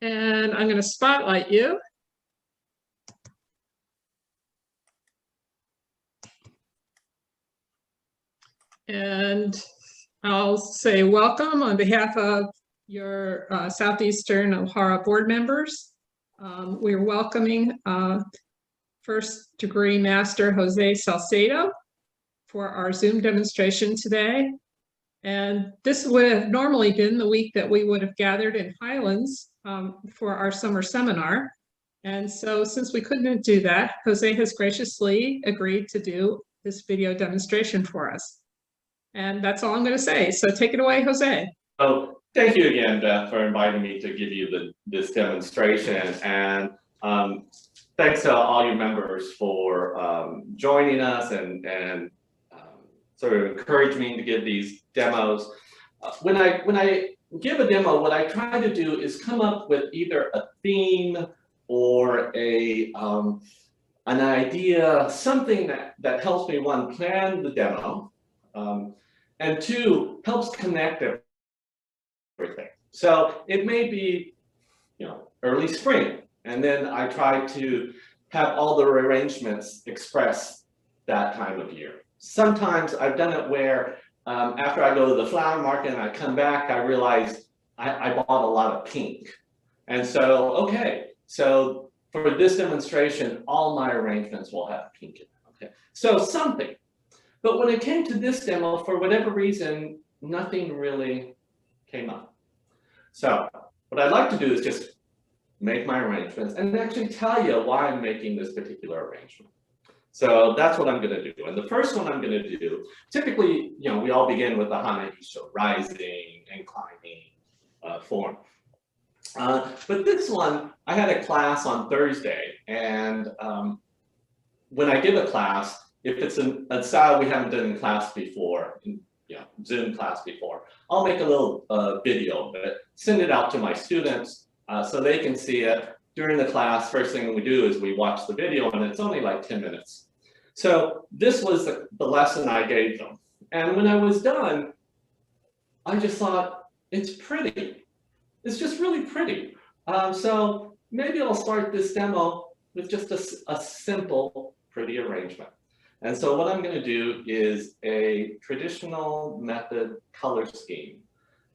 And I'm going to spotlight you. And I'll say welcome on behalf of your Southeastern Ohara board members. We're welcoming first degree master Jose Salcedo for our Zoom demonstration today. And this would have normally been the week that we would have gathered in Highlands for our summer seminar. And so since we couldn't do that, Jose has graciously agreed to do this video demonstration for us. And that's all I'm going to say. So take it away, Jose. Oh, thank you again, Beth, for inviting me to give you this demonstration. And thanks to all you members for joining us and sort of encourage me to give these demos. When I give a demo, what I try to do is come up with either a theme or an idea, something that helps me, one, plan the demo, and two, helps connect everything. So it may be, early spring, and then I try to have all the arrangements express that time of year. Sometimes I've done it where after I go to the flower market and I come back, I realize I bought a lot of pink. And so, okay, so for this demonstration, all my arrangements will have pink in them, okay? So something. But when it came to this demo, for whatever reason, nothing really came up. So what I'd like to do is just make my arrangements and actually tell you why I'm making this particular arrangement. So that's what I'm going to do. And the first one I'm going to do, typically, we all begin with the Hana Isho, rising and climbing form. But this one, I had a class on Thursday, and when I give a class, if it's a style we haven't done in class before, Zoom class before, I'll make a little video of it, send it out to my students so they can see it. During the class, first thing we do is we watch the video, and it's only like 10 minutes. So this was the lesson I gave them. And when I was done, I just thought, it's pretty. It's just really pretty. So maybe I'll start this demo with just a simple, pretty arrangement. And so what I'm going to do is a traditional method color scheme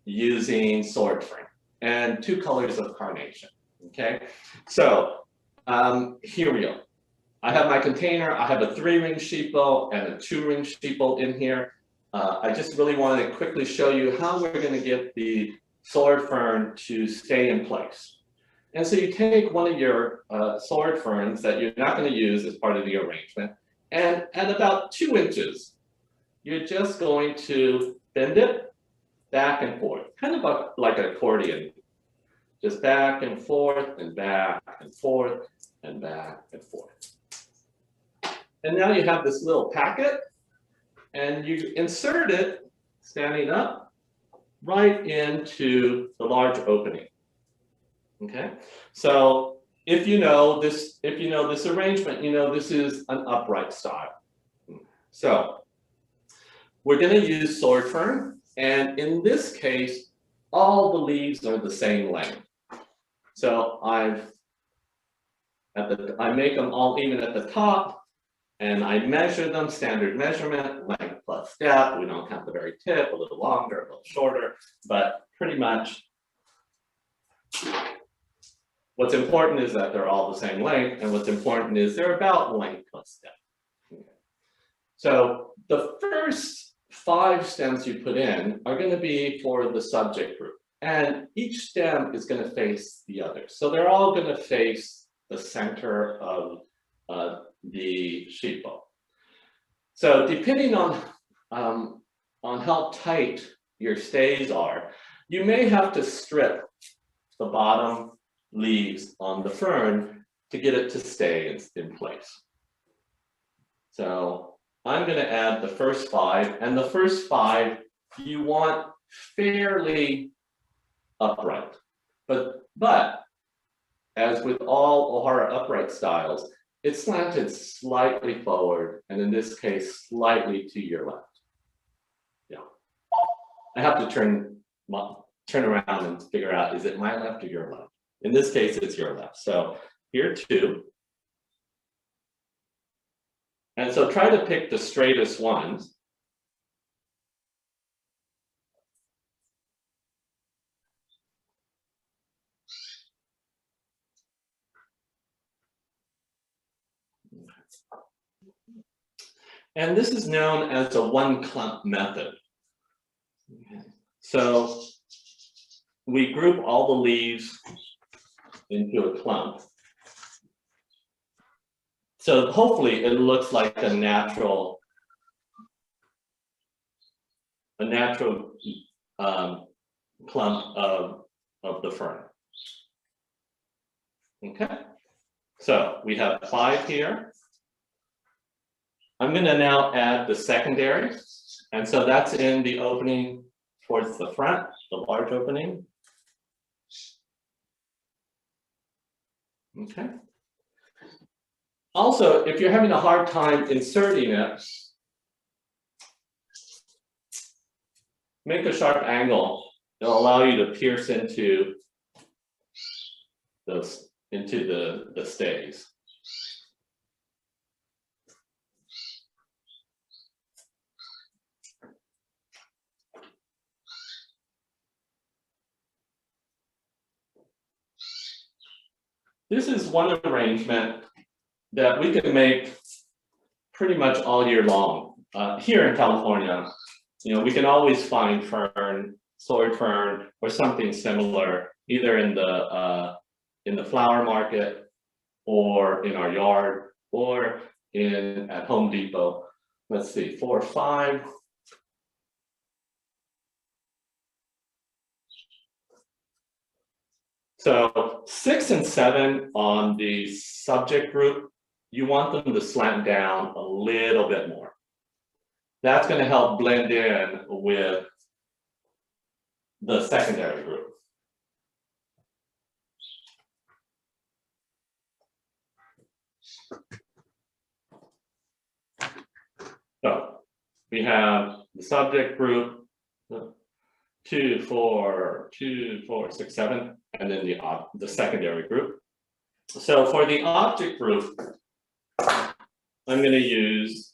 using sword frame and 2 colors of carnation. Okay, so here we go. I have my container. I have a 3-ring sheep bow and a 2-ring sheep bow in here. I just really want to quickly show you how we're going to get the sword fern to stay in place. And so you take one of your sword ferns that you're not going to use as part of the arrangement, and at about 2 inches, you're just going to bend it back and forth, kind of like an accordion. Just back and forth and back and forth and back and forth. And now you have this little packet, and you insert it, standing up, right into the large opening. Okay, so if you know this arrangement, this is an upright style. So we're going to use sword fern, and in this case, all the leaves are the same length. So I make them all even at the top, and I measure them, standard measurement, length plus depth. We don't count the very tip, a little longer, a little shorter, but pretty much what's important is that they're all the same length, and what's important is they're about length plus depth. Okay. So the first 5 stems you put in are going to be for the subject group. And each stem is going to face the other. So they're all going to face the center of the sheep bow. So depending on how tight your stays are, you may have to strip the bottom leaves on the fern to get it to stay in place. So I'm going to add the first 5, and the first 5 you want fairly upright, but as with all Ohara upright styles, it's slanted slightly forward, and in this case, slightly to your left. Yeah, I have to turn around and figure out, is it my left or your left? In this case, it's your left. So here 2. And so try to pick the straightest ones. And this is known as the one clump method. Okay. So we group all the leaves into a clump. So hopefully it looks like a natural clump of the fern. Okay, so we have 5 here. I'm going to now add the secondary, and so that's in the opening towards the front, the large opening. Okay. Also, if you're having a hard time inserting it, make a sharp angle. It'll allow you to pierce into the stays. This is one arrangement that we can make pretty much all year long. Here in California, we can always find fern, sword fern, or something similar, either in the flower market, or in our yard, or at Home Depot. Let's see, 4 or 5. So 6 and 7 on the subject group, you want them to slant down a little bit more. That's going to help blend in with the secondary group. So we have the subject group, 2, 4, 6, 7, and then the secondary group. So for the object group, I'm going to use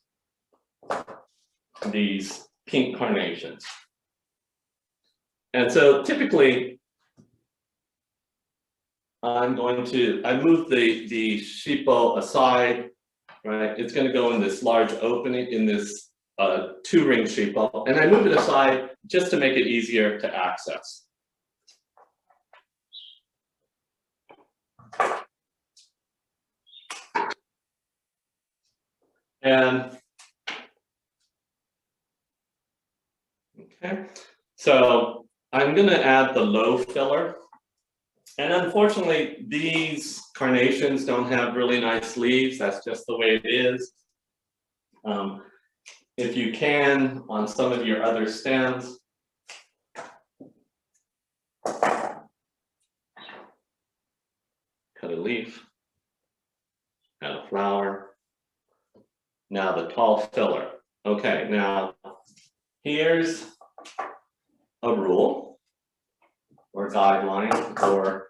these pink carnations. And so typically, I move the sheepo aside, right? It's going to go in this large opening in this 2-ring sheepo, and I move it aside just to make it easier to access. And okay, so I'm going to add the low filler. And unfortunately, these carnations don't have really nice leaves. That's just the way it is. If you can, on some of your other stems, cut a leaf, add a flower. Now the tall filler. Okay, now here's a rule or guideline or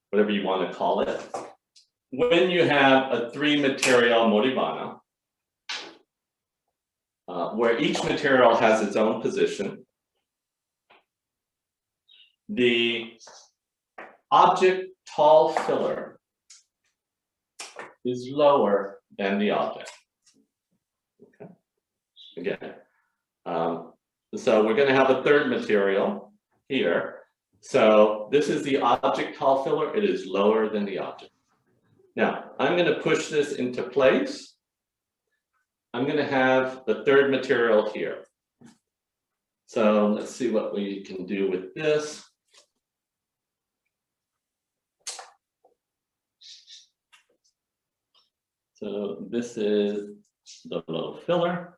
whatever you want to call it. When you have a 3-material moribana, where each material has its own position, the object tall filler is lower than the object. Okay. Again, so we're going to have a 3rd material here. So this is the object tall filler. It is lower than the object. Now I'm going to push this into place. I'm going to have the 3rd material here. So let's see what we can do with this. So this is the low filler.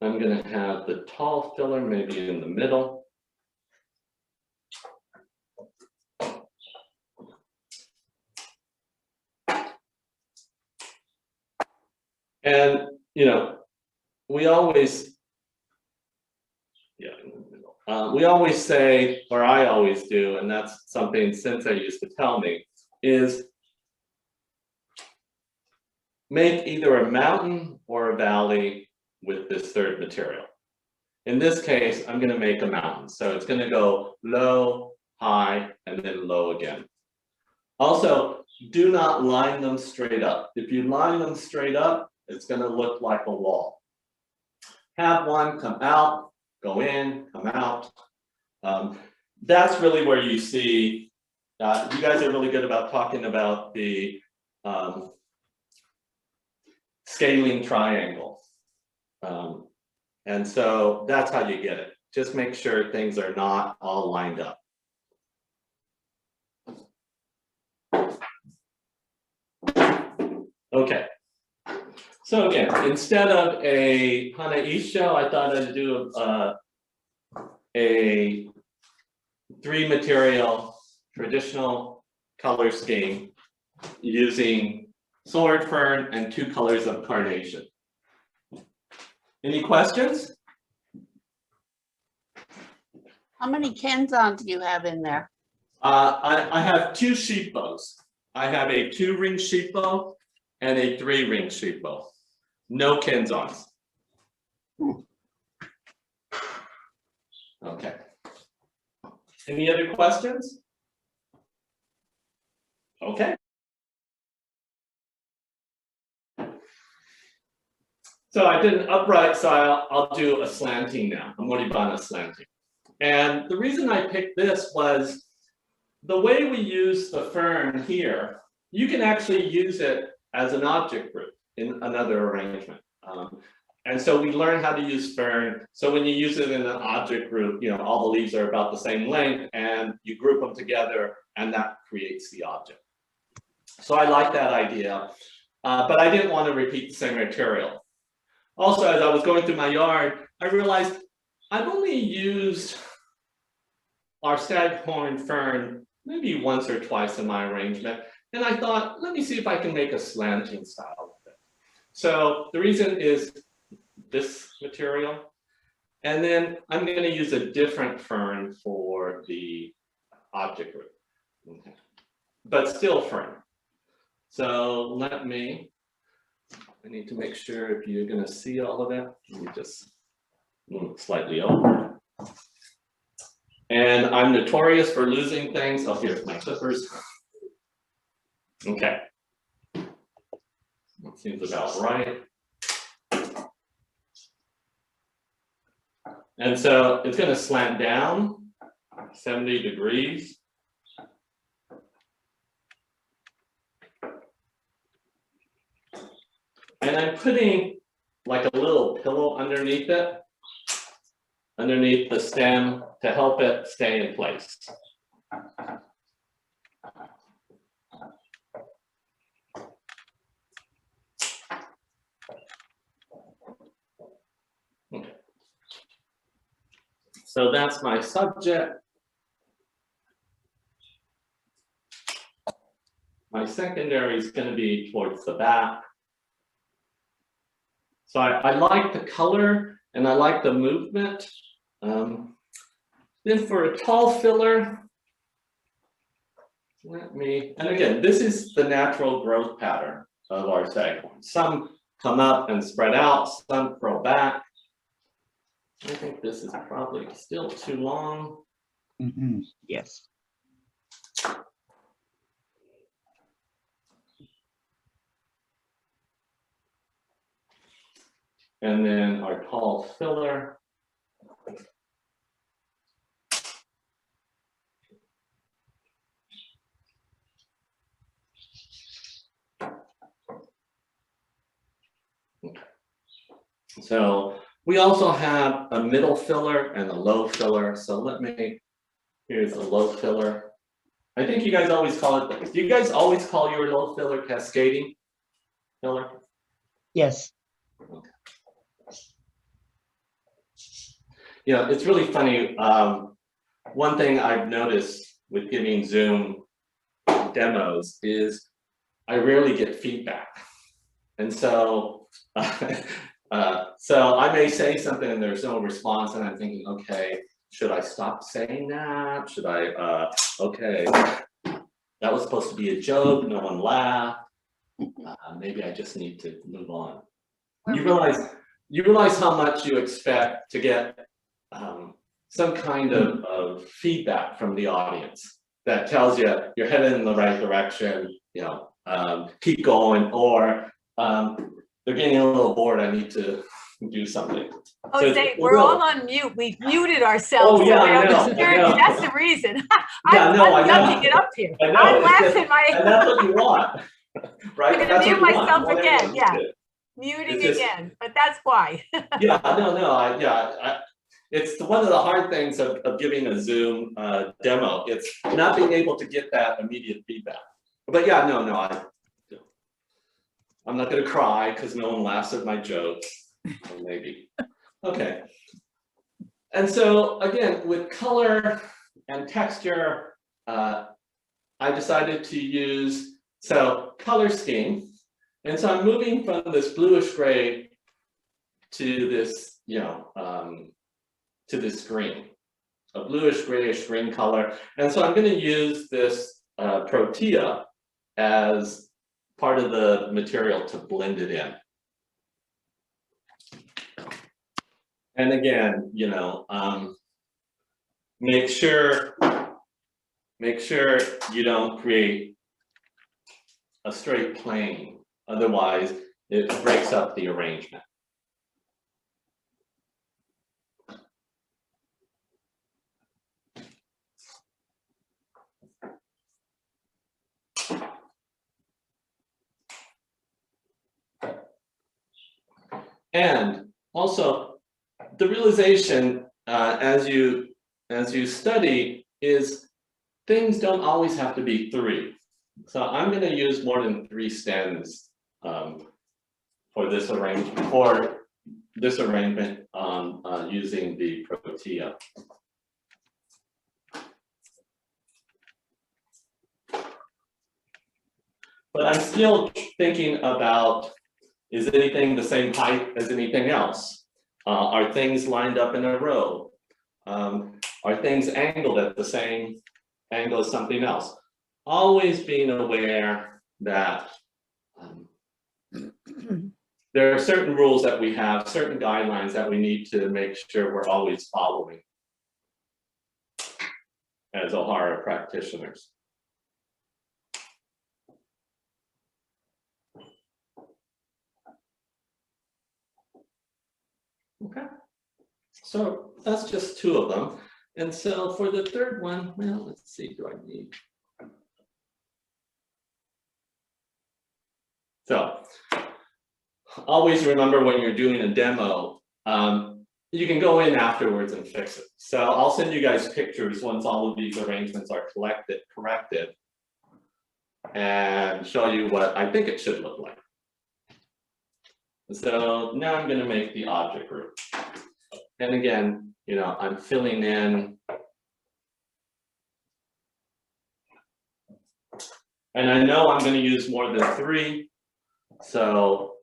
I'm going to have the tall filler maybe in the middle. And, we always we always say, or I always do, and that's something Sensei used to tell me, is make either a mountain or a valley with this third material. In this case, I'm going to make a mountain. So it's going to go low, high, and then low again. Also, do not line them straight up. If you line them straight up, it's going to look like a wall. Have one come out, go in, come out. That's really where you see, you guys are really good about talking about the scaling triangle. And so that's how you get it. Just make sure things are not all lined up. Okay. So again, instead of a Hana Isho, I thought I'd do a 3-material traditional color scheme using sword fern and 2 colors of carnation. Any questions? How many Kenzon do you have in there? I have 2 sheep bows. I have a 2-ring sheep bow and a 3-ring sheep bow. No Kenzons. Okay. Any other questions? Okay. So I did an upright, so I'll do a slanting now. I'm Moribana slanting. And the reason I picked this was the way we use the fern here, you can actually use it as an object group in another arrangement. And so we learn how to use fern. So when you use it in an object group, you know, all the leaves are about the same length and you group them together and that creates the object. So I like that idea, but I didn't want to repeat the same material. Also, as I was going through my yard, I realized I've only used our staghorn fern maybe once or twice in my arrangement. And I thought, let me see if I can make a slanting style with it. So the reason is this material. And then I'm going to use a different fern for the object group. Okay. But still fern. So I need to make sure if you're going to see all of that. Let me just move slightly over. And I'm notorious for losing things. Oh, here's my clippers. Okay. That seems about right. And so it's going to slant down 70 degrees. And I'm putting like a little pillow underneath it, underneath the stem to help it stay in place. Okay. So that's my subject. My secondary is going to be towards the back. So I like the color and I like the movement. Then for a tall filler, and again, this is the natural growth pattern of our staghorn. Some come up and spread out, some grow back. I think this is probably still too long. Mm-hmm. Yes. And then our tall filler. Okay. So we also have a middle filler and a low filler. So here's a low filler. I think you guys always call it, do you guys always call your low filler cascading filler? Yes. Okay. Yeah, it's really funny. One thing I've noticed with giving Zoom demos is I rarely get feedback. And so, so I may say something and there's no response and I'm thinking, okay, should I stop saying that? Should I, okay, that was supposed to be a joke, no one laughed. Maybe I just need to move on. You realize how much you expect to get some kind of feedback from the audience that tells you you're headed in the right direction, you know, keep going, or they're getting a little bored, I need to do something. Oh, So Dave, we're all on mute. We've muted ourselves. Oh, yeah, so I know, That's the reason. Yeah, no, I I'm know. ducking it up here. I know, I'm it's just- laughing my, And that's what you want, right? I'm gonna That's mute what you want. myself You want again, everyone yeah. to- muting It's just- again, but that's why. Yeah, no, it's one of the hard things of giving a Zoom demo. It's not being able to get that immediate feedback. But yeah, no, I'm not gonna cry because no one laughs at my jokes, or maybe. Okay. And so again, with color and texture, I decided to use, color scheme. And so I'm moving from this bluish gray to this, to this green, a bluish grayish green color. And so I'm going to use this protea as part of the material to blend it in. And again, make sure you don't create a straight plane. Otherwise, it breaks up the arrangement. And also, the realization as you study is things don't always have to be 3. So I'm going to use more than 3 stems for this arrangement. Using the protea. But I'm still thinking about, is anything the same height as anything else? Are things lined up in a row? Are things angled at the same angle as something else? Always being aware that there are certain rules that we have, certain guidelines that we need to make sure we're always following as Ohara practitioners. Okay, so that's just 2 of them. And so for the third one, well, let's see, do I need? So always remember when you're doing a demo, you can go in afterwards and fix it. So I'll send you guys pictures once all of these arrangements are corrected, and show you what I think it should look like. So now I'm going to make the object group. And again, I'm filling in. And I know I'm going to use more than 3. So,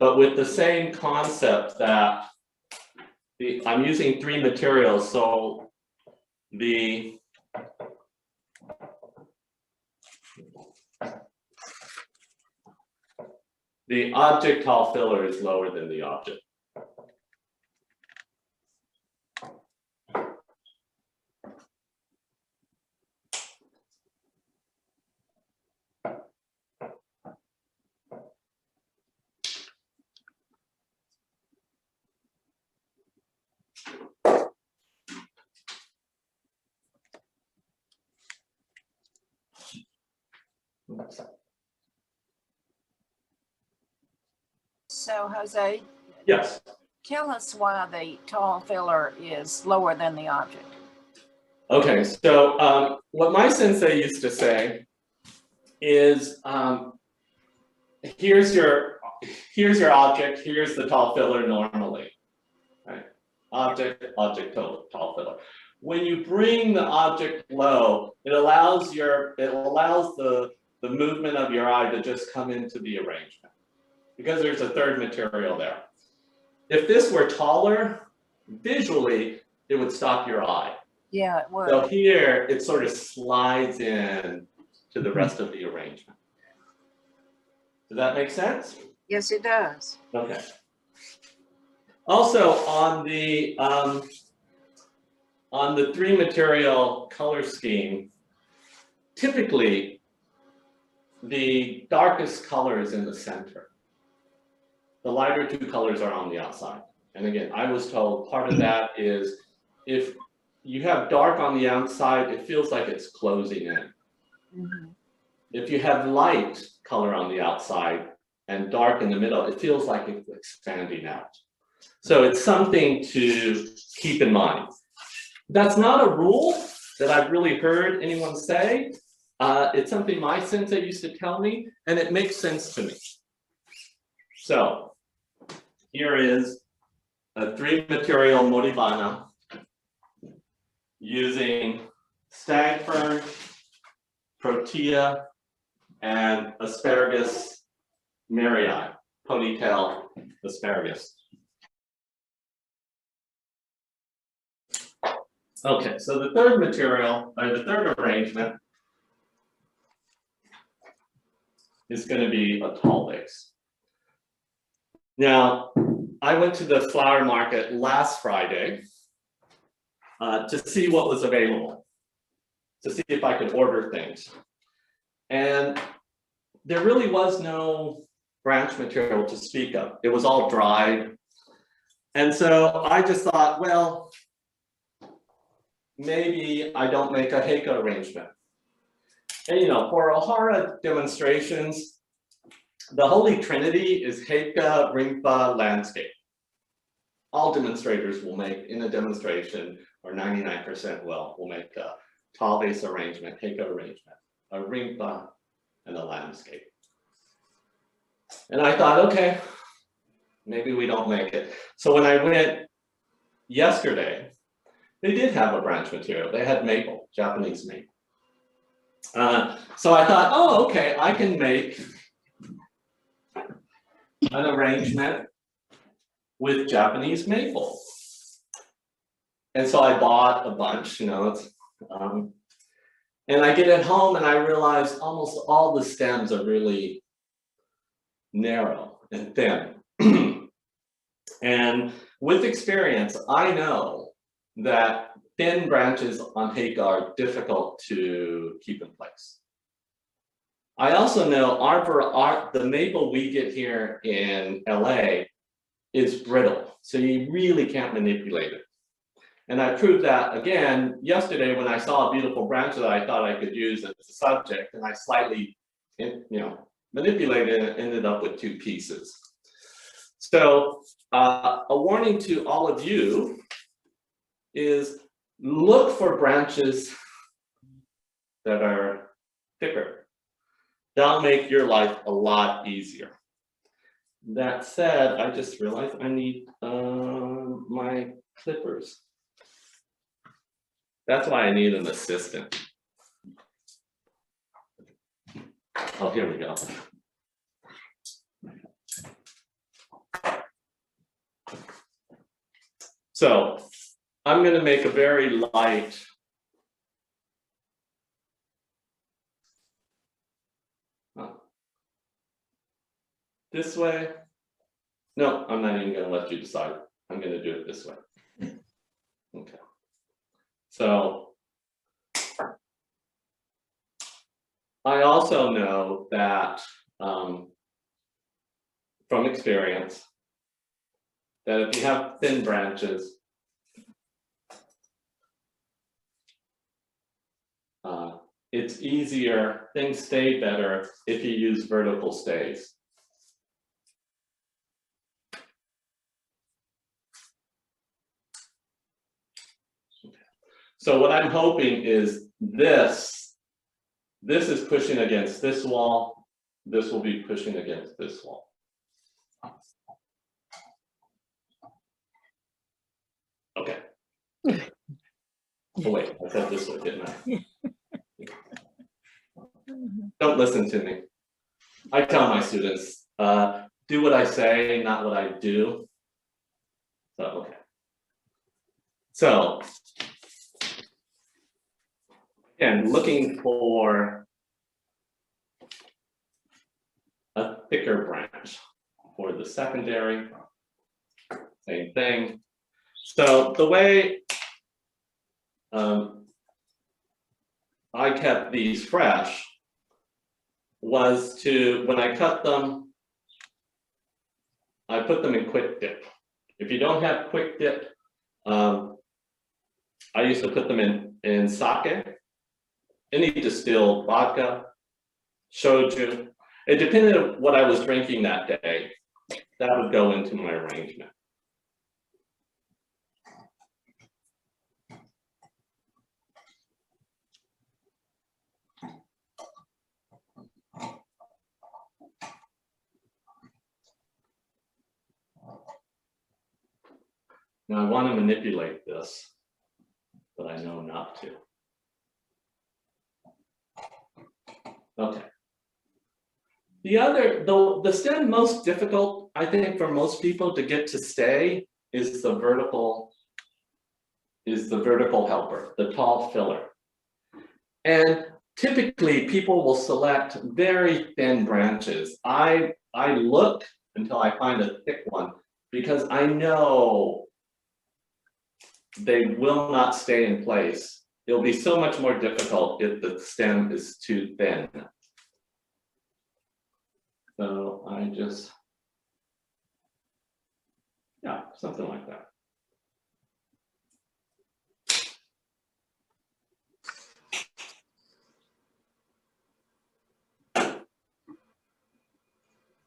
but with the same concept that I'm using 3 materials, so the object tall filler is lower than the object. So Jose, Yes. tell us why the tall filler is lower than the object. Okay, so what my sensei used to say is, here's your object, here's the tall filler normally, right? Object, tall filler. When you bring the object low, it allows the movement of your eye to just come into the arrangement, because there's a third material there. If this were taller, visually, it would stop your eye. Yeah, it would. So here, it sort of slides in to the rest of the arrangement. Does that make sense? Yes, it does. Okay. Also, on the 3-material color scheme, typically, the darkest color is in the center. The lighter 2 colors are on the outside. And again, I was told part of that is if you have dark on the outside, it feels like it's closing in. Mhm. If you have light color on the outside and dark in the middle, it feels like it's expanding out. So it's something to keep in mind. That's not a rule that I've really heard anyone say. It's something my sensei used to tell me, and it makes sense to me. So here is a 3-material moribana using stag fern, protea, and asparagus maryi, ponytail asparagus. Okay, so the third material, or the third arrangement, is going to be a tall vase. Now, I went to the flower market last Friday to see what was available, to see if I could order things. And there really was no branch material to speak of. It was all dried. And so I just thought, well, maybe I don't make a Heika arrangement. And for Ohara demonstrations, the Holy Trinity is Heika, Rinpa, landscape. All demonstrators will make, in a demonstration, or 99% will make a tall vase arrangement, Heika arrangement, a Rinpa, and a landscape. And I thought, okay, maybe we don't make it. So when I went yesterday, they did have a branch material. They had maple, Japanese maple. So I thought, oh, okay, I can make an arrangement with Japanese maple. And so I bought a bunch, and I get it home and I realize almost all the stems are really narrow and thin. And with experience, I know that thin branches on Heika are difficult to keep in place. I also know the maple we get here in LA is brittle, so you really can't manipulate it. And I proved that again yesterday when I saw a beautiful branch that I thought I could use as a subject, and I slightly, manipulated it and ended up with 2 pieces. So a warning to all of you is look for branches that are thicker. That'll make your life a lot easier. That said, I just realized I need my clippers. That's why I need an assistant. Oh, here we go. So I'm going to make a very light this way. No, I'm not even going to let you decide. I'm going to do it this way. Okay. So I also know that from experience that if you have thin branches, it's easier, things stay better if you use vertical stays. So what I'm hoping is this is pushing against this wall, this will be pushing against this wall. Okay. Oh wait, I said this way, didn't I? Don't listen to me. I tell my students, do what I say, not what I do. So, okay. So, again, looking for a thicker branch for the secondary, same thing. So the way I kept these fresh was to, when I cut them, I put them in quick dip. If you don't have quick dip, I used to put them in sake, any distilled vodka, shoju. It depended on what I was drinking that day. That would go into my arrangement. Now I want to manipulate this, but I know not to. Okay. The stem most difficult, I think, for most people to get to stay is the vertical helper, the tall filler. And typically people will select very thin branches. I look until I find a thick one because I know they will not stay in place. It'll be so much more difficult if the stem is too thin. So I just, yeah, something like that.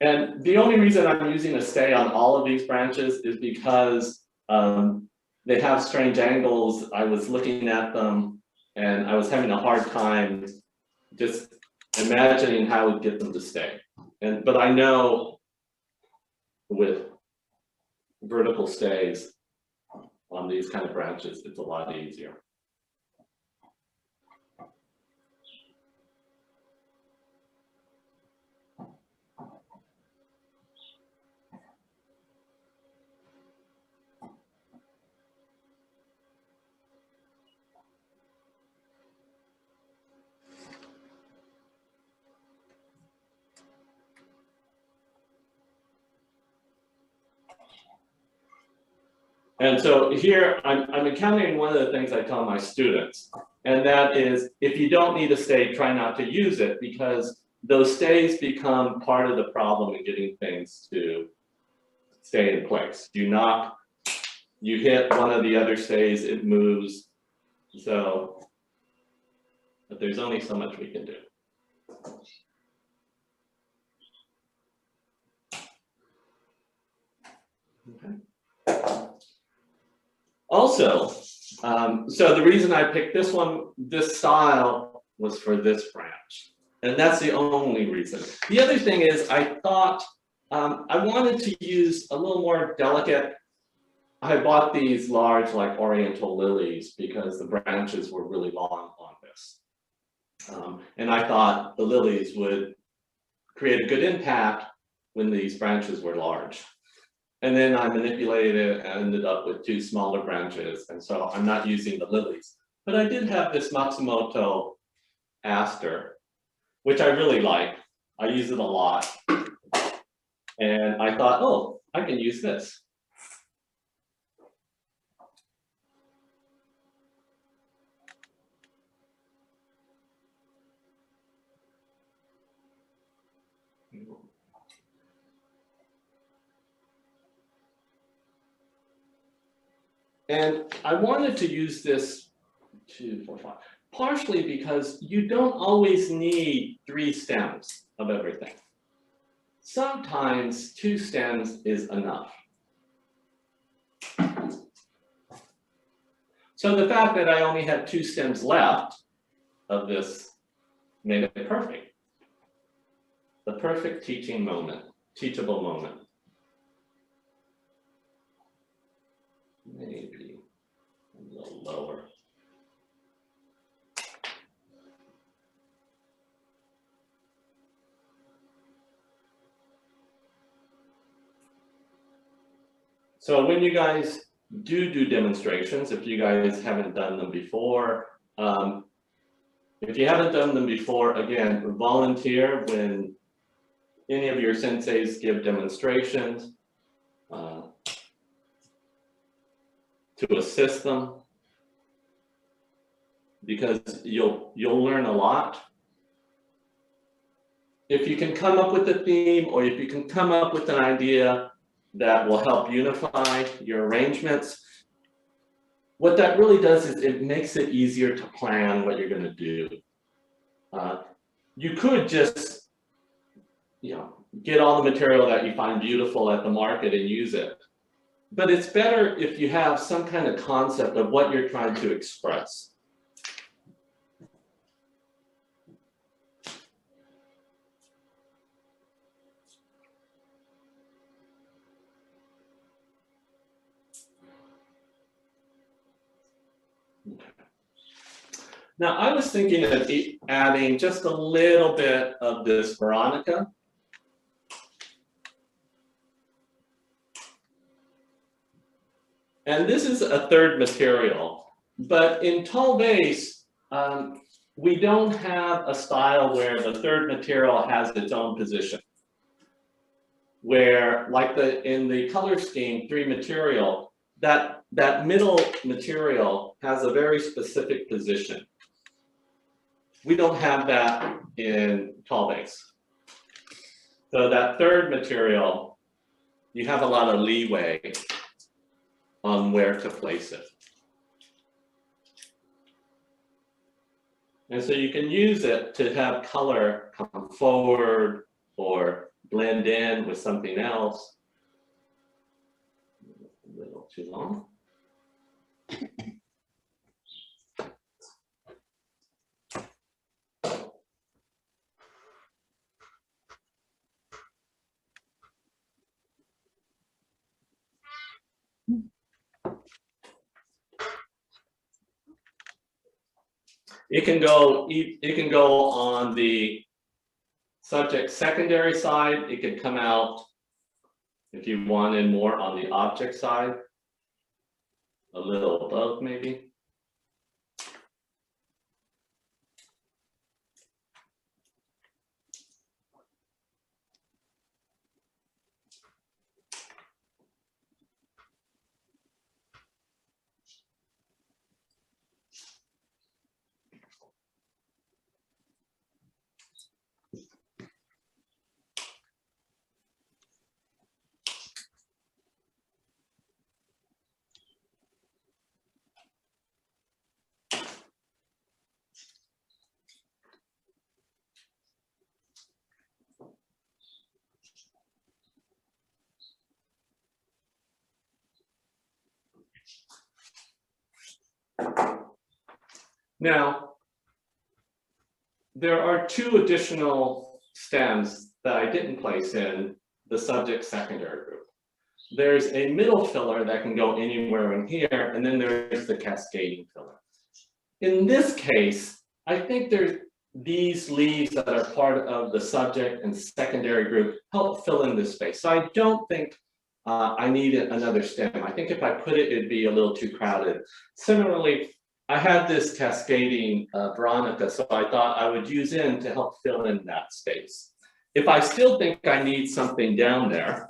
And the only reason I'm using a stay on all of these branches is because they have strange angles. I was looking at them and I was having a hard time just imagining how I would get them to stay. But I know with vertical stays on these kind of branches, it's a lot easier. And so here I'm encountering one of the things I tell my students, and that is if you don't need a stay, try not to use it because those stays become part of the problem in getting things to stay in place. You hit one of the other stays, it moves. So, but there's only so much we can do. Okay. Also, so the reason I picked this style was for this branch. And that's the only reason. The other thing is I thought I wanted to use a little more delicate. I bought these large like oriental lilies because the branches were really long on this. And I thought the lilies would create a good impact when these branches were large. And then I manipulated it and ended up with 2 smaller branches. And so I'm not using the lilies. But I did have this Matsumoto aster, which I really like. I use it a lot. And I thought, oh, I can use this. And I wanted to use this 2, 4, 5, partially because you don't always need 3 stems of everything. Sometimes 2 stems is enough. So the fact that I only had 2 stems left of this made it perfect. The perfect teaching moment, teachable moment. Maybe a little lower. So when you guys do demonstrations, if you guys haven't done them before, if you haven't done them before, again, volunteer when any of your senseis give demonstrations to assist them, because you'll learn a lot. If you can come up with a theme, or if you can come up with an idea that will help unify your arrangements, what that really does is it makes it easier to plan what you're going to do. You could just, get all the material that you find beautiful at the market and use it. But it's better if you have some kind of concept of what you're trying to express. Now, I was thinking of adding just a little bit of this Veronica. And this is a third material, but in tall vase, we don't have a style where the third material has its own position. Where, like in the color scheme 3 material, that middle material has a very specific position. We don't have that in tall vase. So that third material, you have a lot of leeway on where to place it. And so you can use it to have color come forward or blend in with something else. A little too long. It can go on the subject secondary side. It could come out, if you wanted more, on the object side, a little above maybe. Now, there are 2 additional stems that I didn't place in the subject secondary group. There's a middle filler that can go anywhere in here, and then there's the cascading filler. In this case, I think these leaves that are part of the subject and secondary group help fill in this space. So I don't think I need another stem. I think if I put it, it'd be a little too crowded. Similarly, I had this cascading Veronica, so I thought I would use in to help fill in that space. If I still think I need something down there,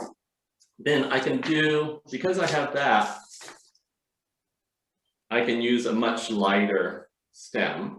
then I can do, because I have that, I can use a much lighter stem.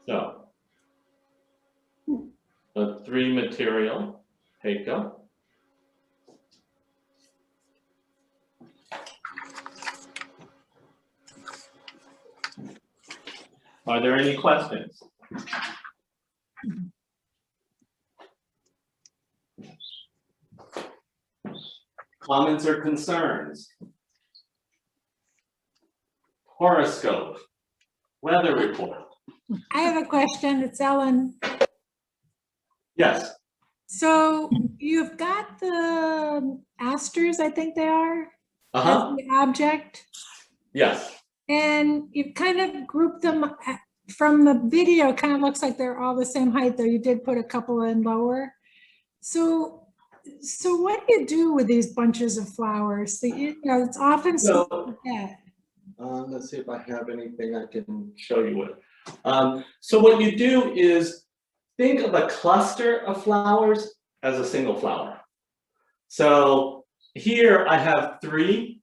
So, a 3 material Heiko. Are there any questions? Comments or concerns? Horoscope, weather report. I have a question. It's Ellen. Yes. So you've got the asters, I think they are, Uh-huh. as the object, Yes. and you've kind of grouped them from the video. It kind of looks like they're all the same height, though you did put a couple in lower. So what do you do with these bunches of flowers? So, it's often So- yeah. Let's see if I have anything I can show you with. So what you do is think of a cluster of flowers as a single flower. So here I have 3.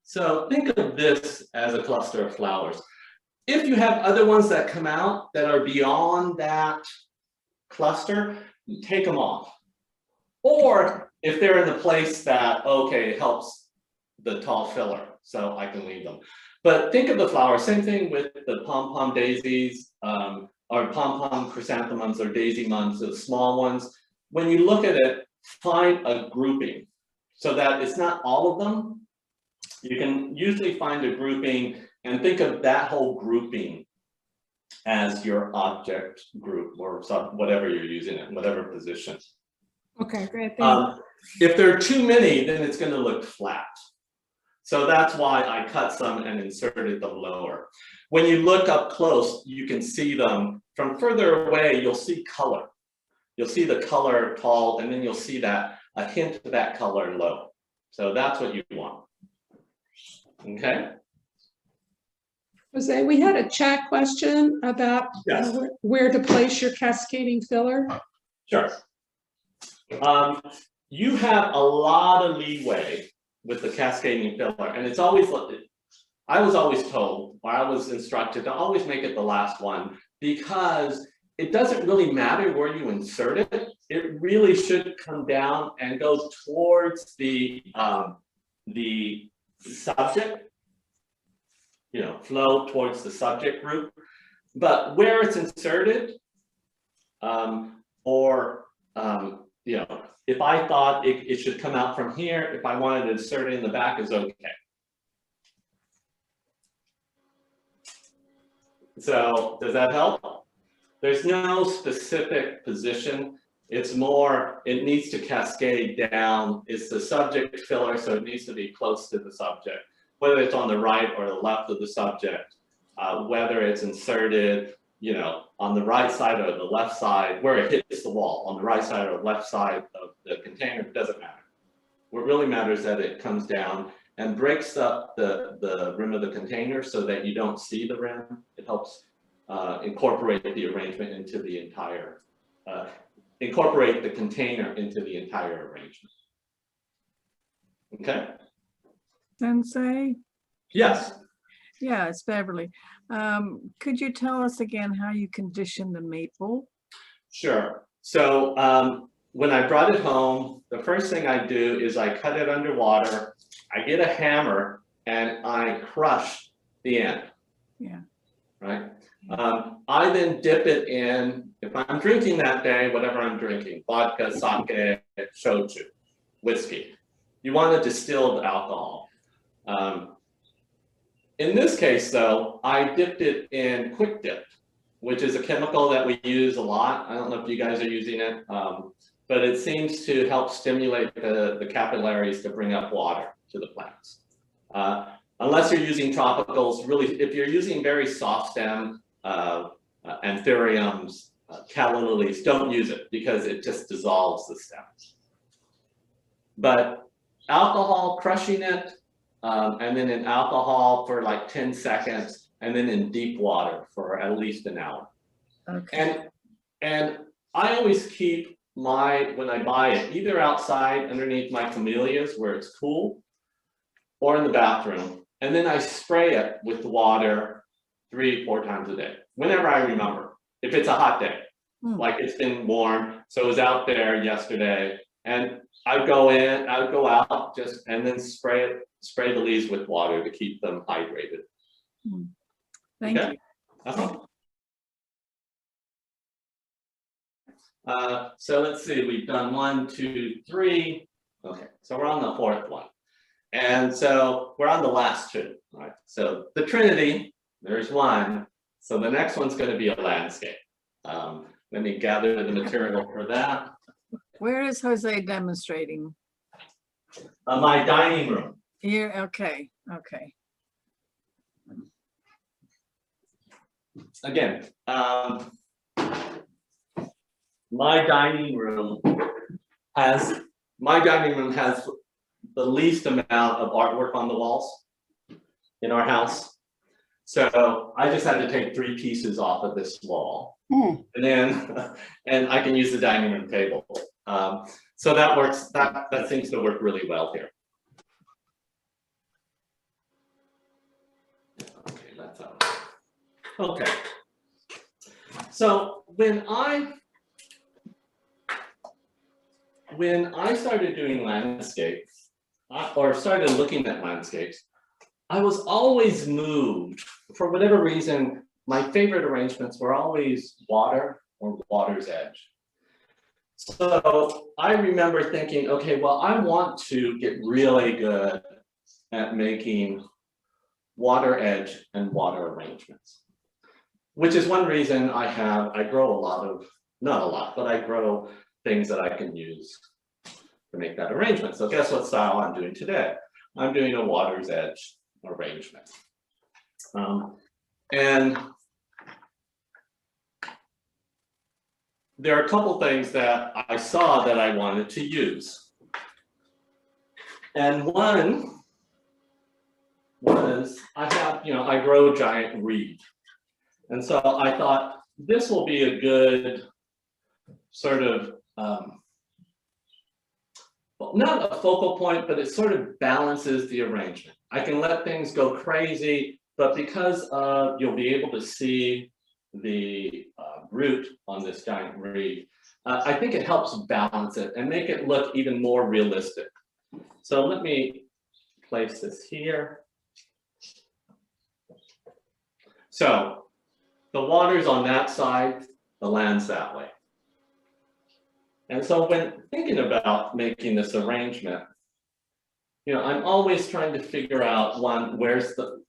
So think of this as a cluster of flowers. If you have other ones that come out that are beyond that cluster, you take them off. Or if they're in the place that, okay, it helps the tall filler, so I can leave them. But think of the flowers, same thing with the pom-pom daisies, or pom-pom chrysanthemums or daisy mums, the small ones. When you look at it, find a grouping so that it's not all of them. You can usually find a grouping and think of that whole grouping as your object group or whatever you're using it, whatever position. Okay, great. Thank you. If there are too many, then it's going to look flat. So that's why I cut some and inserted them lower. When you look up close, you can see them. From further away, you'll see color. You'll see the color tall, and then you'll see that a hint of that color low. So that's what you want. Okay. Jose, we had a chat question about Yes. where to place your cascading filler. Sure. You have a lot of leeway with the cascading filler, and it's always, I was always told, or I was instructed to always make it the last one, because it doesn't really matter where you insert it. It really should come down and go towards the subject, flow towards the subject group. But where it's inserted, if I thought it should come out from here, if I wanted to insert it in the back, is okay. So does that help? There's no specific position. It's more, it needs to cascade down. It's the subject filler, so it needs to be close to the subject, whether it's on the right or the left of the subject, whether it's inserted, on the right side or the left side, where it hits the wall, on the right side or left side of the container, it doesn't matter. What really matters is that it comes down and breaks up the rim of the container so that you don't see the rim. It helps incorporate the arrangement into the entire, incorporate the container into the entire arrangement. Okay? Sensei? Yes. Yeah, it's Beverly. Could you tell us again how you condition the maple? Sure. So when I brought it home, the first thing I do is I cut it underwater. I get a hammer and I crush the end. Yeah. Right. I then dip it in, if I'm drinking that day, whatever I'm drinking, vodka, sake, shochu, whiskey. You want a distilled alcohol. In this case, though, I dipped it in Quick Dip, which is a chemical that we use a lot. I don't know if you guys are using it, but it seems to help stimulate the capillaries to bring up water to the plants. Unless you're using tropicals, really, if you're using very soft stem anthuriums, calla lilies, don't use it because it just dissolves the stems. But alcohol, crushing it, and then in alcohol for like 10 seconds, and then in deep water for at least an hour. Okay. And I always keep when I buy it, either outside underneath my camellias where it's cool, or in the bathroom. And then I spray it with the water 3-4 times a day, whenever I remember. If it's a hot day, like it's been warm, so it was out there yesterday, and I'd go in, I would go out and then spray the leaves with water to keep them hydrated. Thank Okay. you. So let's see, we've done 1, 2, 3. Okay, so we're on the 4th one. And so we're on the last 2, right? So the Trinity, there's 1. So the next one's going to be a landscape. Let me gather the material for that. Where is Jose demonstrating? My dining room. Here, okay, okay. Again, my dining room has the least amount of artwork on the walls in our house. So I just had to take 3 pieces off of this wall. And then, and I can use the dining room table. So that works, that seems to work really well here. Okay, that's out. Okay. So when I started doing landscapes, or started looking at landscapes, I was always moved, for whatever reason, my favorite arrangements were always water or water's edge. So I remember thinking, okay, well, I want to get really good at making water edge and water arrangements, which is one reason I grow a lot of, not a lot, but I grow things that I can use to make that arrangement. So guess what style I'm doing today? I'm doing a water's edge arrangement. And there are a couple things that I saw that I wanted to use. And one was, I grow giant reed. And so I thought this will be a good sort of, well, not a focal point, but it sort of balances the arrangement. I can let things go crazy, but because you'll be able to see the root on this giant reed, I think it helps balance it and make it look even more realistic. So let me place this here. So the water's on that side, the land's that way. And so when thinking about making this arrangement, I'm always trying to figure out, one, where's the,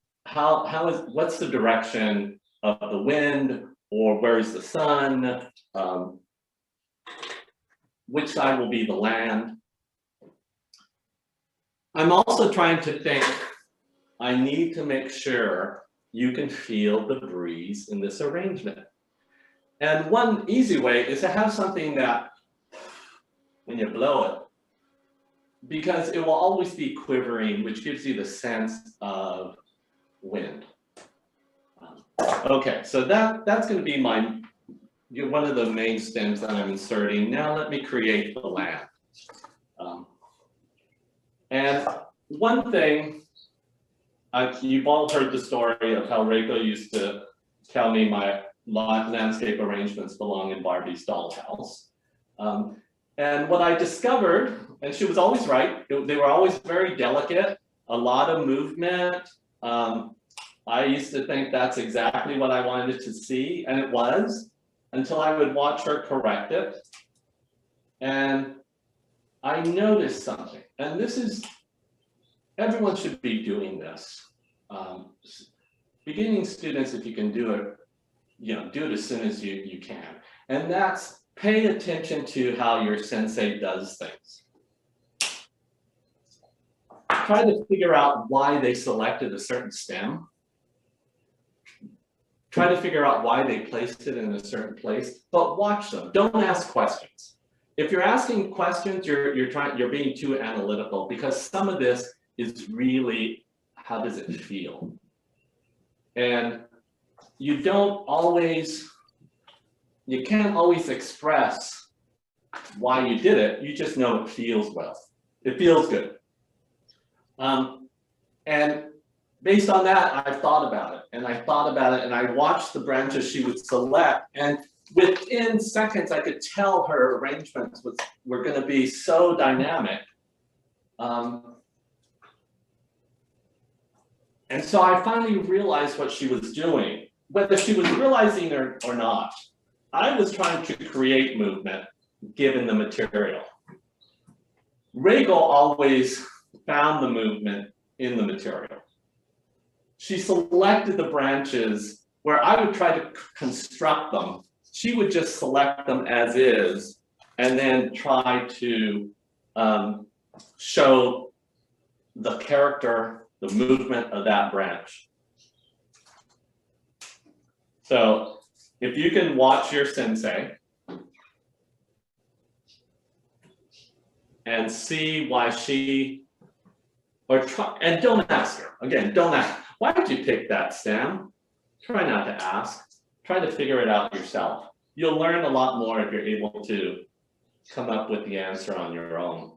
what's the direction of the wind, or where's the sun, which side will be the land. I'm also trying to think, I need to make sure you can feel the breeze in this arrangement. And one easy way is to have something that, when you blow it, because it will always be quivering, which gives you the sense of wind. Okay, so that's going to be one of the main stems that I'm inserting. Now let me create the land. And one thing, you've all heard the story of how Reiko used to tell me my landscape arrangements belong in Barbie's dollhouse. And what I discovered, and she was always right, they were always very delicate, a lot of movement. I used to think that's exactly what I wanted to see, and it was, until I would watch her correct it. And I noticed something, and this is, everyone should be doing this. Beginning students, if you can do it, do it as soon as you can. And that's, pay attention to how your sensei does things. Try to figure out why they selected a certain stem. Try to figure out why they placed it in a certain place, but watch them. Don't ask questions. If you're asking questions, you're being too analytical, because some of this is really, how does it feel? And you can't always express why you did it. You just know it feels well. It feels good. And based on that, I thought about it, and I watched the branches she would select, and within seconds, I could tell her arrangements were going to be so dynamic. And so I finally realized what she was doing. whether she was realizing or not, I was trying to create movement given the material. Rachel always found the movement in the material. She selected the branches where I would try to construct them. She would just select them as is and then try to show the character, the movement of that branch. So if you can watch your sensei and see why she, or try, and don't ask her, again, don't ask, why did you pick that stem? Try not to ask, try to figure it out yourself. You'll learn a lot more if you're able to come up with the answer on your own.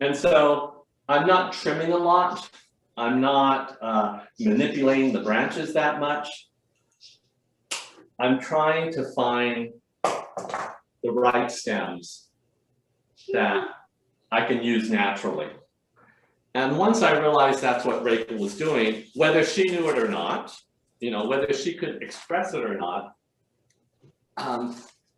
And so I'm not trimming a lot. I'm not manipulating the branches that much. I'm trying to find the right stems that I can use naturally. And once I realized that's what Rachel was doing, whether she knew it or not, you know, whether she could express it or not,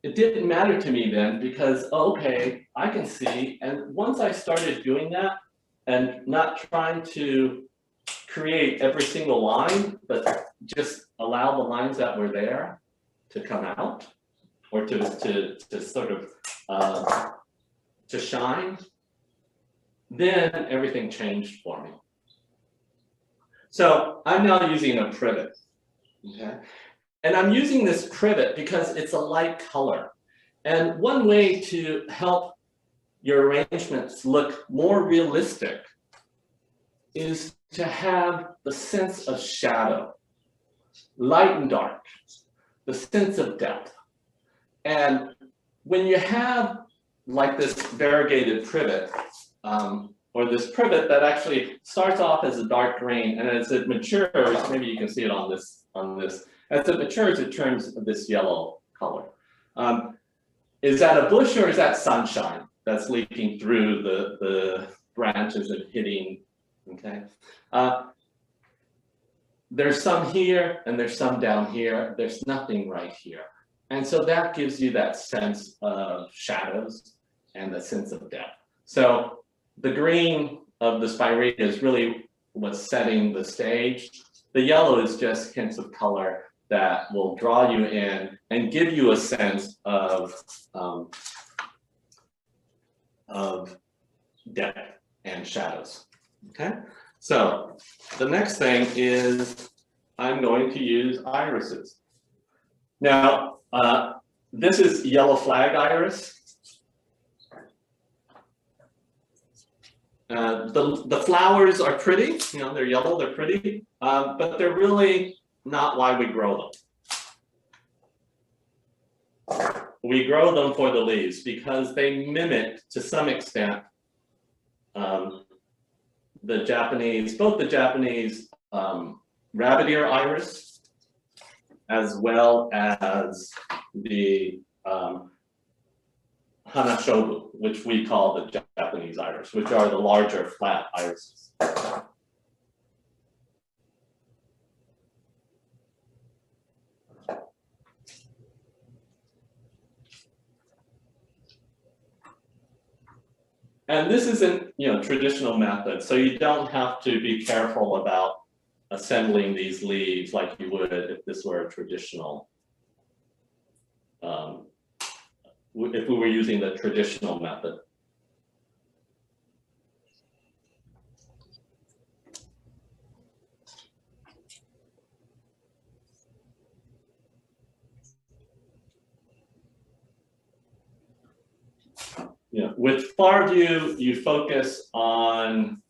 it didn't matter to me then because, okay, I can see. And once I started doing that and not trying to create every single line, but just allow the lines that were there to come out or to sort of to shine, then everything changed for me. So I'm now using a privet, okay? And I'm using this privet because it's a light color. And one way to help your arrangements look more realistic is to have the sense of shadow, light and dark, the sense of depth. And when you have like this variegated privet, or this privet that actually starts off as a dark green, and as it matures, maybe you can see it on this, as it matures, it turns this yellow color. Is that a bush or is that sunshine that's leaking through the branches and hitting, okay? There's some here and there's some down here. There's nothing right here. And so that gives you that sense of shadows and the sense of depth. So the green of the spirea is really what's setting the stage. The yellow is just hints of color that will draw you in and give you a sense of depth and shadows, okay? So the next thing is I'm going to use irises. Now, this is yellow flag iris. The flowers are pretty, you know, they're yellow, they're pretty, but they're really not why we grow them. We grow them for the leaves because they mimic, to some extent, the Japanese, both the Japanese rabbit ear iris, as well as the hanashobu, which we call the Japanese iris, which are the larger flat irises. And this isn't, you know, traditional method, so you don't have to be careful about assembling these leaves like you would if this were a traditional, if we were using the traditional method. Yeah, with far view, you focus on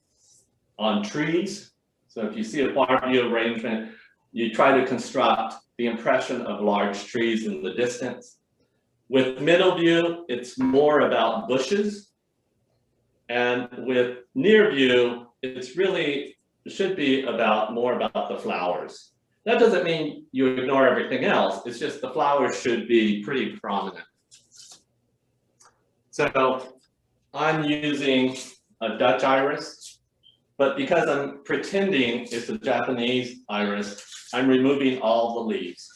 trees. So if you see a far view arrangement, you try to construct the impression of large trees in the distance. With middle view, it's more about bushes. And with near view, it's really, it should be more about the flowers. That doesn't mean you ignore everything else. It's just the flowers should be pretty prominent. So I'm using a Dutch iris, but because I'm pretending it's a Japanese iris, I'm removing all the leaves.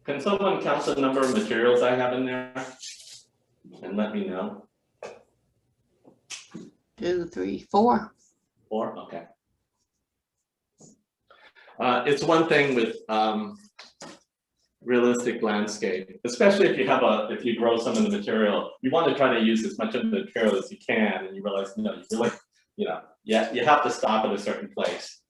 Can someone count the number of materials I have in there and let me know? 2, 3, 4. 4, okay. It's one thing with realistic landscape, especially if you grow some of the material, you want to try to use as much of the material as you can, and you realize, no, you really, you have to stop at a certain place.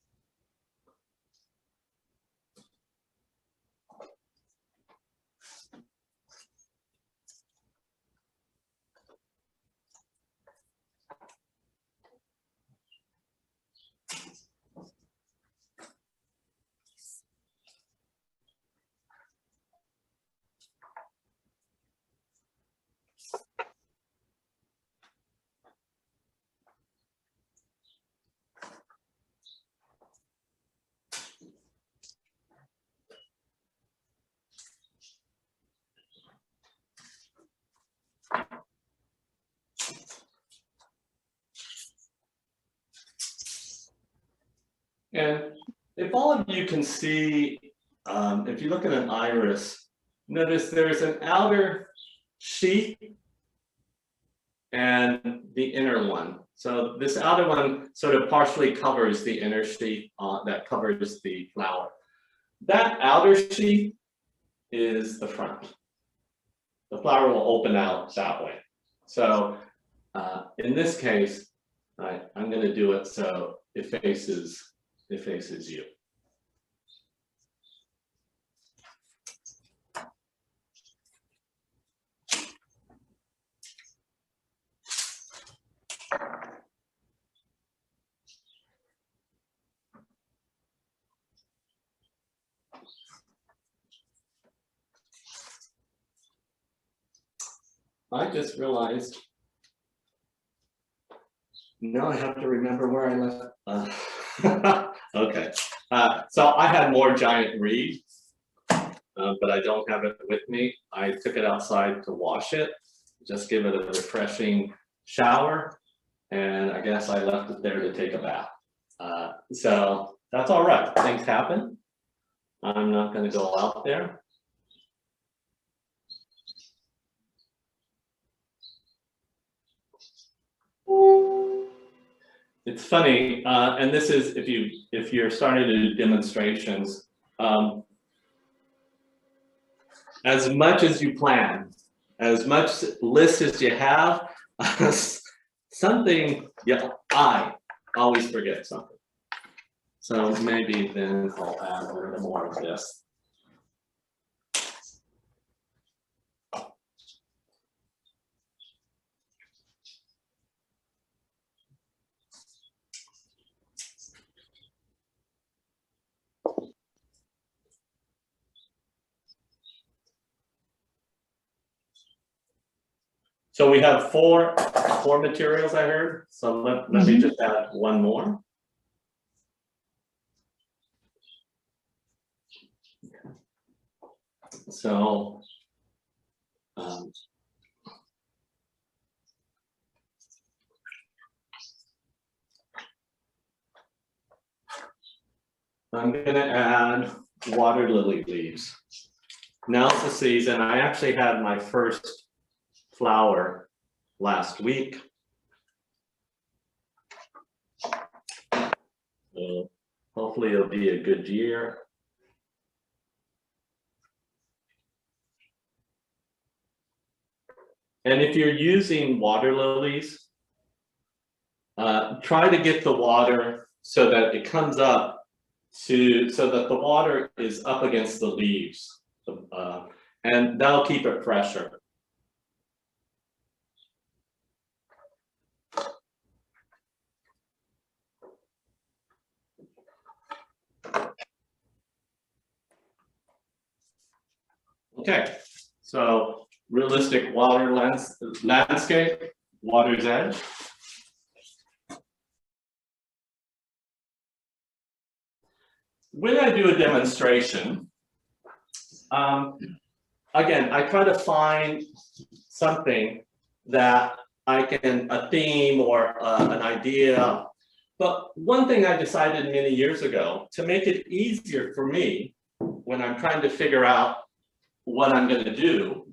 And if all of you can see, if you look at an iris, notice there's an outer sheath and the inner one. So this outer one sort of partially covers the inner sheath that covers the flower. That outer sheath is the front. The flower will open out that way. So in this case, I'm going to do it so it faces you. I just realized now I have to remember where I left. Okay, so I had more giant reed, but I don't have it with me. I took it outside to wash it, just give it a refreshing shower, and I guess I left it there to take a bath. So that's all right, things happen. I'm not going to go out there. It's funny, and this is if you're starting to do demonstrations, as much as you plan, as much list as you have, something, yeah, I always forget something. So maybe then I'll add a little more of this. So we have four materials, I heard. So let me just add one more. So I'm going to add water lily leaves. Now's the season. I actually had my first flower last week. So hopefully it'll be a good year. And if you're using water lilies, try to get the water so that it comes up so that the water is up against the leaves, and that'll keep it fresher. Okay, So realistic landscape, water's edge. When I do a demonstration, again, I try to find something that a theme or an idea. But one thing I decided many years ago to make it easier for me when I'm trying to figure out what I'm going to do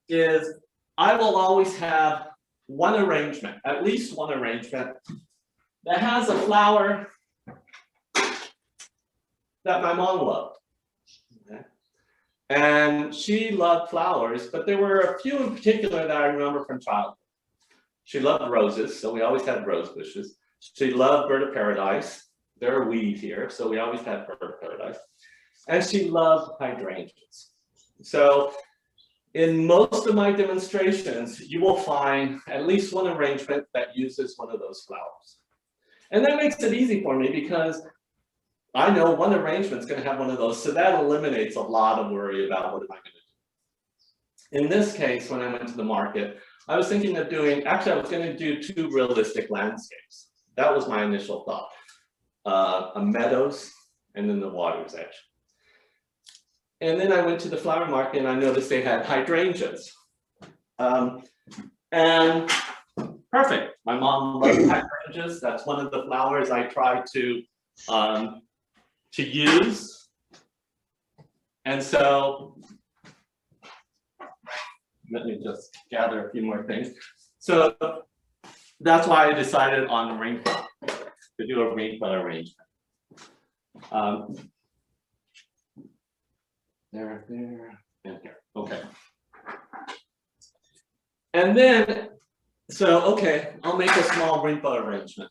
is I will always have one arrangement, at least one arrangement that has a flower that my mom loved. Okay. And she loved flowers, but there were a few in particular that I remember from childhood. She loved roses, so we always had rose bushes. She loved bird of paradise. They're a weed here, so we always had bird of paradise. And she loved hydrangeas. So in most of my demonstrations, you will find at least one arrangement that uses one of those flowers. And that makes it easy for me because I know one arrangement is going to have one of those, so that eliminates a lot of worry about what am I going to do. In this case, when I went to the market, I was thinking of doing, actually I was going to do 2 realistic landscapes. That was my initial thought, a meadows and then the water's edge. And then I went to the flower market and I noticed they had hydrangeas. And perfect, my mom loved hydrangeas. That's one of the flowers I try to use. And so, let me just gather a few more things. So that's why I decided on the rainbow, to do a rainbow arrangement. There, and here, okay. And then, so, okay, I'll make a small rainbow arrangement.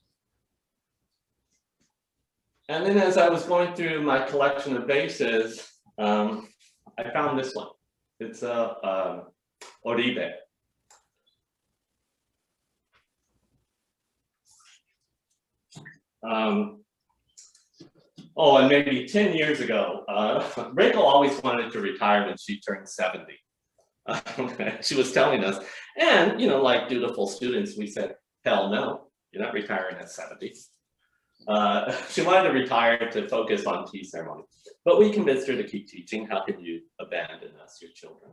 And then as I was going through my collection of vases, I found this one. It's a Oribe. Oh, and maybe 10 years ago, Rachel always wanted to retire when she turned 70. She was telling us, and you know, like dutiful students, we said, hell no, you're not retiring at 70. She wanted to retire to focus on tea ceremony, but we convinced her to keep teaching. How could you abandon us, your children?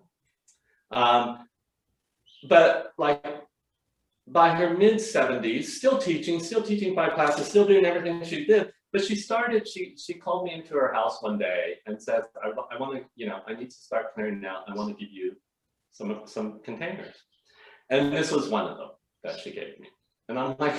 But like by her mid 70s, still teaching 5 classes, still doing everything she did. But she called me into her house one day and said, I want to, you know, I need to start clearing out. I want to give you some containers. And this was one of them that she gave me. And I'm like,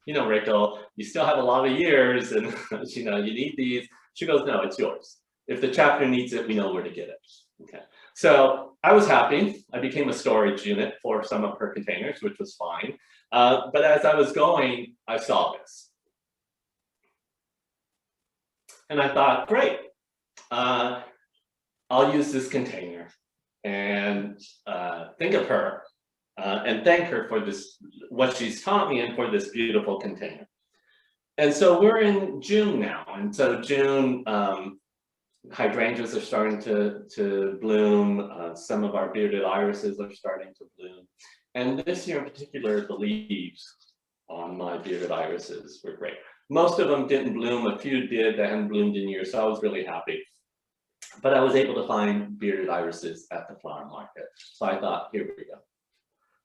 you know, Rachel, you still have a lot of years and you know, you need these. She goes, no, it's yours. If the chapter needs it, we know where to get it. Okay. So I was happy. I became a storage unit for some of her containers, which was fine. But as I was going, I saw this. And I thought, great, I'll use this container and think of her and thank her for this, what she's taught me and for this beautiful container. And so we're in June now. And so June, hydrangeas are starting to bloom. Some of our bearded irises are starting to bloom. And this year in particular, the leaves on my bearded irises were great. Most of them didn't bloom, a few did that hadn't bloomed in years, so I was really happy. But I was able to find bearded irises at the flower market. So I thought, here we go.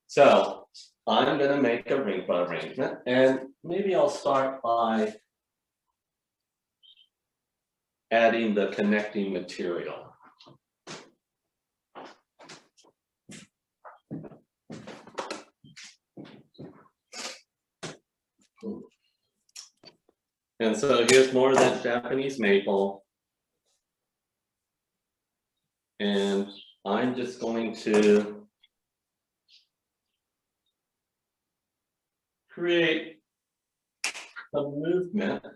So I'm gonna make a rainbow arrangement, and maybe I'll start by adding the connecting material. And so here's more of that Japanese maple. And I'm just going to create a movement.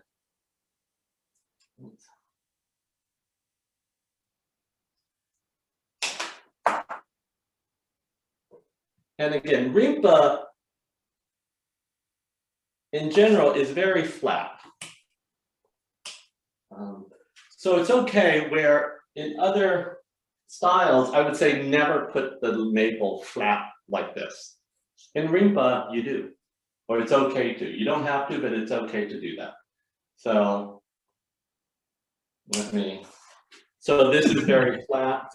And again, rinpa in general is very flat. So it's okay where in other styles, I would say never put the maple flat like this. In rimpa, you do, or it's okay to. You don't have to, but it's okay to do that. So so this is very flat.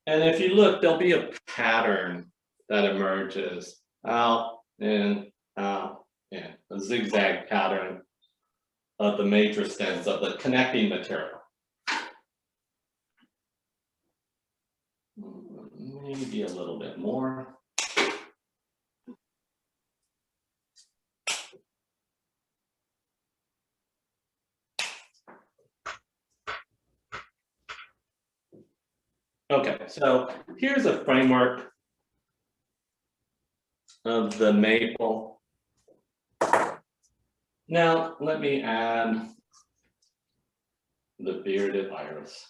And if you look, there'll be a pattern that emerges out and out, and a zigzag pattern of the major stems of the connecting material. Maybe a little bit more. Okay, so here's a framework of the maple. Now, let me add the bearded iris.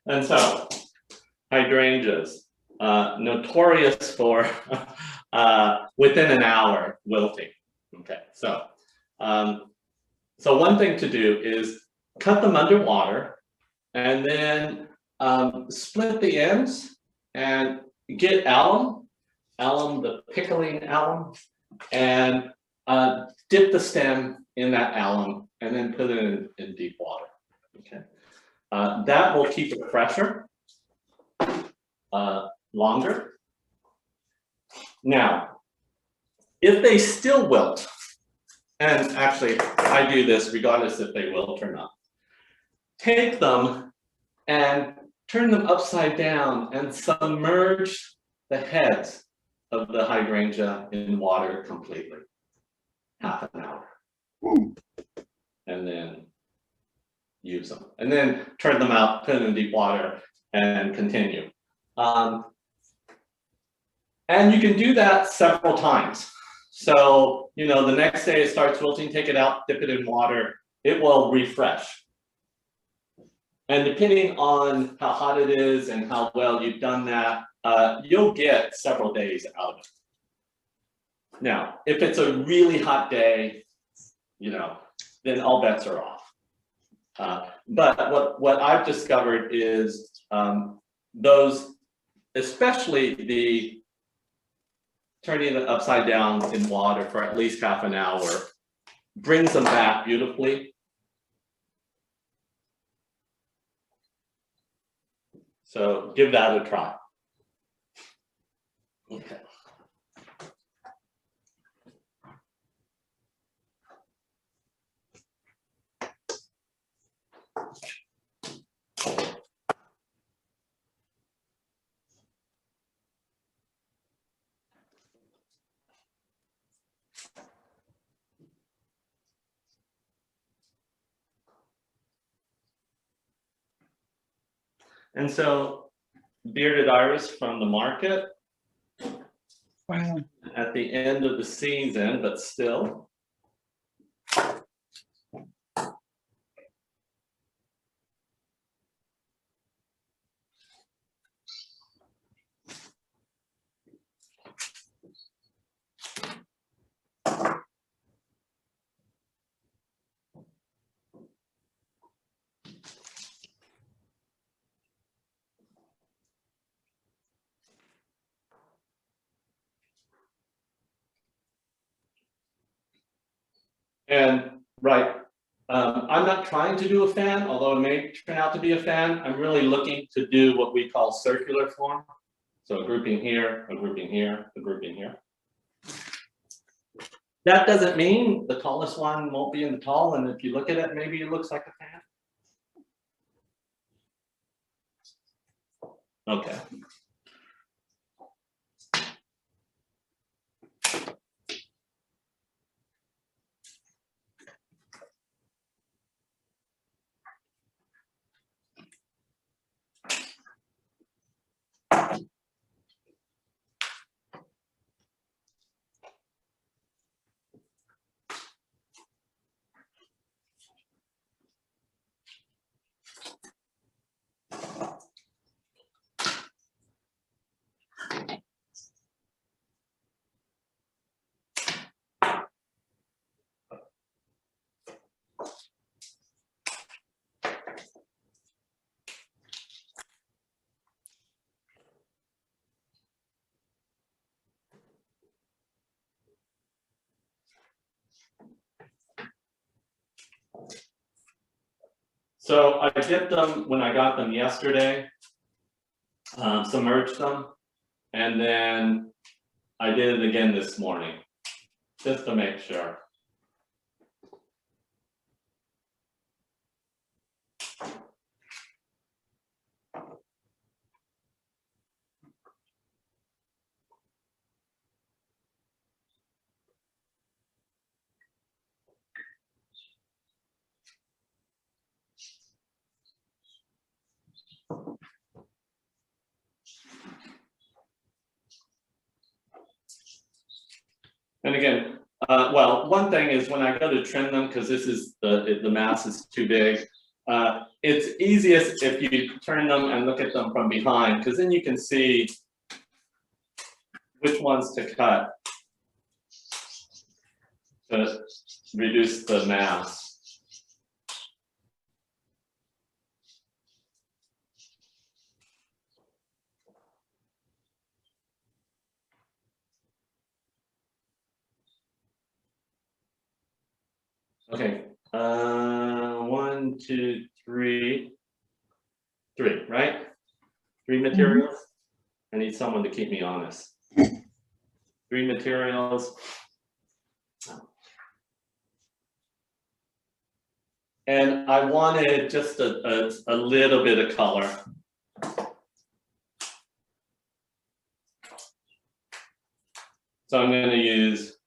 And so, hydrangeas, notorious for within an hour wilting. Okay, so one thing to do is cut them underwater, and then split the ends and get alum, the pickling alum, and dip the stem in that alum, and then put it in deep water. Okay. That will keep it fresher, longer. Now, if they still wilt, and actually I do this regardless if they wilt or not, take them and turn them upside down and submerge the heads of the hydrangea in water completely, half an hour. And then use them, and then turn them out, put them in deep water, and continue. And you can do that several times. So, you know, the next day it starts wilting, take it out, dip it in water, it will refresh. And depending on how hot it is and how well you've done that, you'll get several days out of it. Now, if it's a really hot day, you know, then all bets are off. But what I've discovered is those, especially the turning it upside down in water for at least half an hour, brings them back beautifully. So give that a try. Okay. And so bearded iris from the market. Wow. At the end of the season, but still. And right, I'm not trying to do a fan, although it may turn out to be a fan. I'm really looking to do what we call circular form. So a grouping here, a grouping here, a grouping here. That doesn't mean the tallest one won't be in the tall, and if you look at it, maybe it looks like a fan. Okay. So I dipped them when I got them yesterday, submerged them, and then I did it again this morning, just to make sure. And again, well, one thing is when I go to trim them, because this is the mass is too big, it's easiest if you turn them and look at them from behind, because then you can see which ones to cut to reduce the mass. Okay, 1, 2, 3, right? 3 materials. I need someone to keep me honest. 3 materials. And I wanted just a little bit of color. So I'm going to use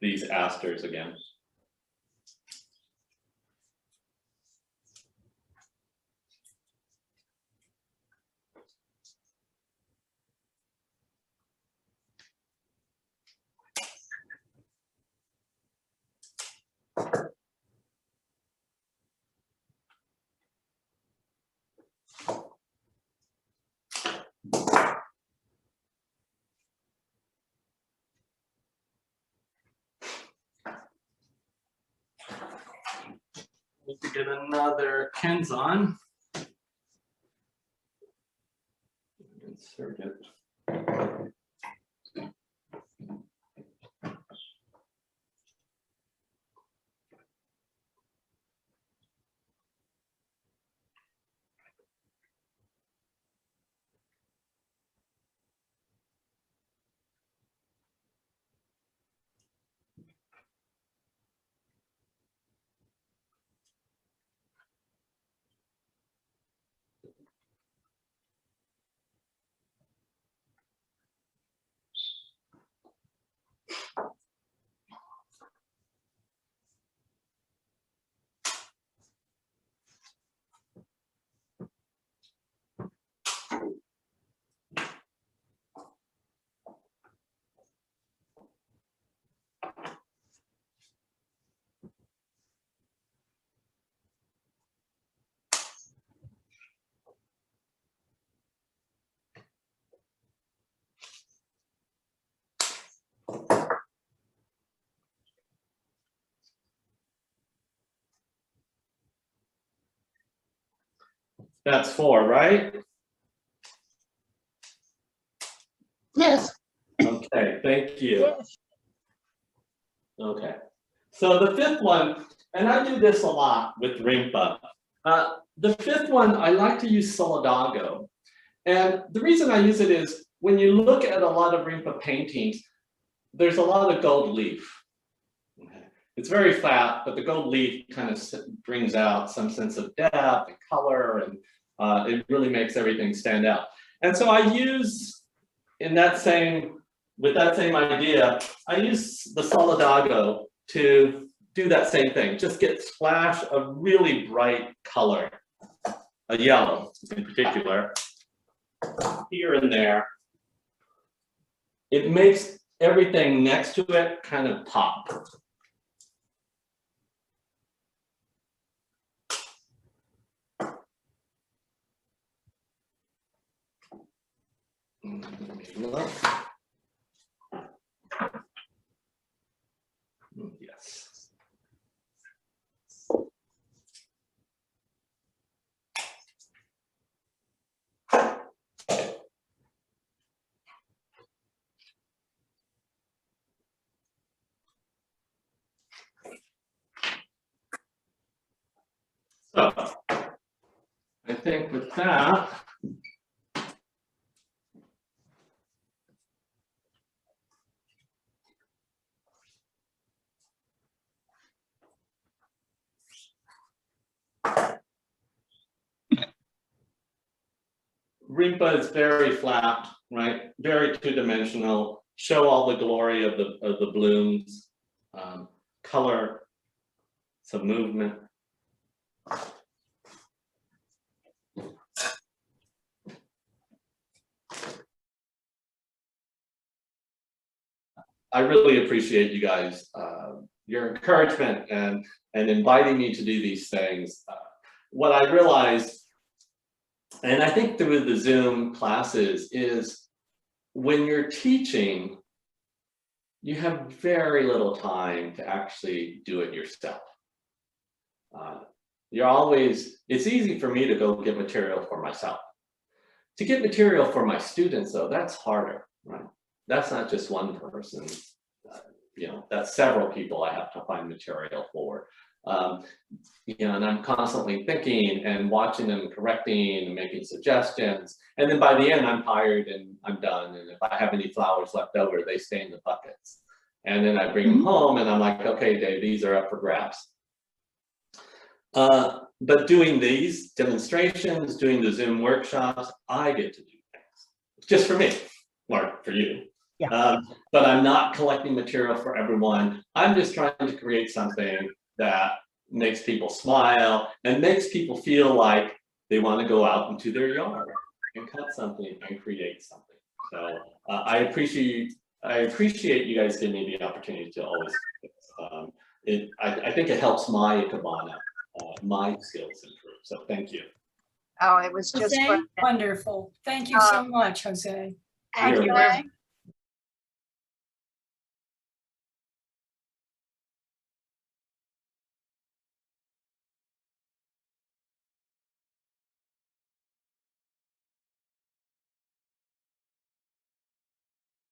these asters again. Need to get another Kenzon. Insert it. That's 4, right? Yes. Okay, thank you. Okay, so the 5th one, and I do this a lot with Rimpa. The 5th one, I like to use Solidago. And the reason I use it is when you look at a lot of Rimpa paintings, there's a lot of gold leaf. It's very flat, but the gold leaf kind of brings out some sense of depth and color, and it really makes everything stand out. And so I use, with that same idea, I use the Solidago to do that same thing. Just get splash of really bright color, a yellow in particular, here and there. It makes everything next to it kind of pop. Yes. So I think with that, Rimpa is very flat, right? Very two-dimensional. Show all the glory of the blooms, color, some movement. I really appreciate you guys, your encouragement and inviting me to do these things. What I realized, and I think through the Zoom classes, is when you're teaching, you have very little time to actually do it yourself. It's easy for me to go get material for myself. To get material for my students, though, that's harder, right? That's not just one person, that's several people I have to find material for. And I'm constantly thinking and watching them, correcting and making suggestions. And then by the end, I'm tired and I'm done. And if I have any flowers left over, they stay in the buckets. And then I bring them home and I'm like, okay, Dave, these are up for grabs. But doing these demonstrations, doing the Zoom workshops, I get to do things. Just for me, or for you. Yeah. But I'm not collecting material for everyone. I'm just trying to create something that makes people smile and makes people feel like they want to go out into their yard and cut something and create something. So I appreciate you guys giving me the opportunity to always do this. I think it helps my Ikebana, my skills improve. So thank you. Oh, it was just Jose, brilliant. wonderful. Thank you so much, Jose. Thank You're you. welcome.